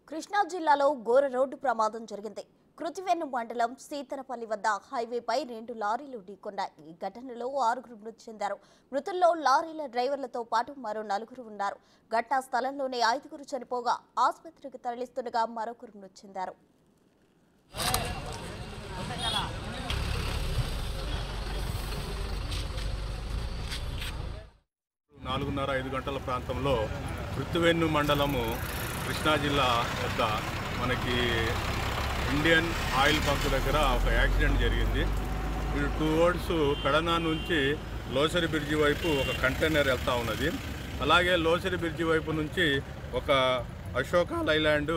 కృష్ణా జిల్లాలో ఘోర రోడ్డు ప్రమాదం జరిగింది. కృతివెన్ను మండలం సీతనపల్లి వద్ద హైవేపై 2 లారీలు ఢీకొన్నాయి. ఈ ఘటనలో 6 మృతి చెందారు. మృతుల్లో లారీల డ్రైవర్లతో పాటు మరో 4 ఉన్నారు. ఘటనా స్థలంలోనే 5 చనిపోగా ఆసుపత్రికి తరలిస్తుండగా మరొకరు మృతి చెందారు. 4:30-5 గంటల ప్రాంతంలో కృతివెన్ను మండలము కృష్ణా జిల్లా వద్ద మనకి ఇండియన్ ఆయిల్ బంక్ దగ్గర ఒక యాక్సిడెంట్ జరిగింది. ఇది టువర్డ్స్ పెడనా నుంచి లోసరి బ్రిడ్జి వైపు ఒక కంటైనర్ వెళ్తూ ఉన్నది. అలాగే లోసరి బ్రిడ్జి వైపు నుంచి ఒక అశోక లైలాండ్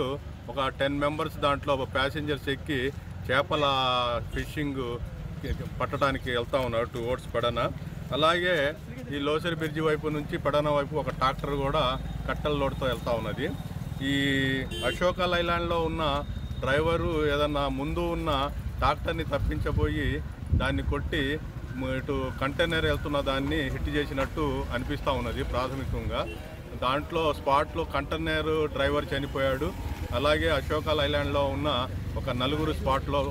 ఒక 10 మెంబర్స్ దాంట్లో ప్యాసింజర్స్ ఎక్కి చేపల ఫిషింగ్ పట్టడానికి వెళ్తూ ఉన్నారు టువర్డ్స్ పెడనా. అలాగే ఈ లోసరి బ్రిడ్జి వైపు నుంచి పెడనా వైపు ఒక ట్రాక్టర్ కూడా కట్టెల లోడ్తో వెళ్తూ ఉన్నది. ఈ అశోక లైలాండ్లో ఉన్న డ్రైవరు ఏదన్నా ముందు ఉన్న ట్రాక్టర్ని తప్పించబోయి దాన్ని కొట్టి ఇటు కంటైనర్ వెళ్తున్న దాన్ని హిట్ చేసినట్టు అనిపిస్తూ ఉన్నది ప్రాథమికంగా. దాంట్లో స్పాట్లో కంటైనర్ డ్రైవర్ చనిపోయాడు. అలాగే అశోక లైలాండ్లో ఉన్న ఒక 4 స్పాట్లో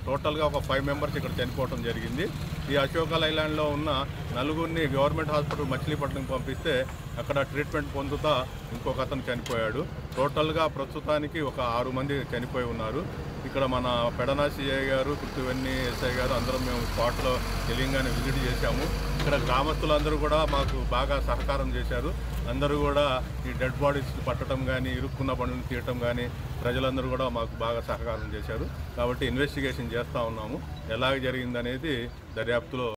టోటల్గా ఒక 5 మెంబర్స్ ఇక్కడ చనిపోవడం జరిగింది. ఈ అశోక లైలాండ్లో ఉన్న 4 గవర్నమెంట్ హాస్పిటల్ మచిలీపట్నం పంపిస్తే అక్కడ ట్రీట్మెంట్ పొందుతా ఇంకొక అతను చనిపోయాడు. టోటల్గా ప్రస్తుతానికి ఒక 6 మంది చనిపోయి ఉన్నారు. ఇక్కడ మన పెడనా సిఐ గారు, కృతివెన్ని ఎస్ఐ గారు అందరం మేము స్పాట్లో తెలియంగానే విజిట్ చేశాము. ఇక్కడ గ్రామస్తులందరూ కూడా మాకు బాగా సహకారం చేశారు. అందరూ కూడా ఈ డెడ్ బాడీస్ పట్టడం కానీ, ఇరుక్కున్న బండ్లను తీయటం కానీ ప్రజలందరూ కూడా మాకు బాగా సహకారం చేశారు. కాబట్టి ఇన్వెస్టిగేషన్ చేస్తూ ఉన్నాము. ఎలాగ జరిగిందనేది దర్యాప్తులో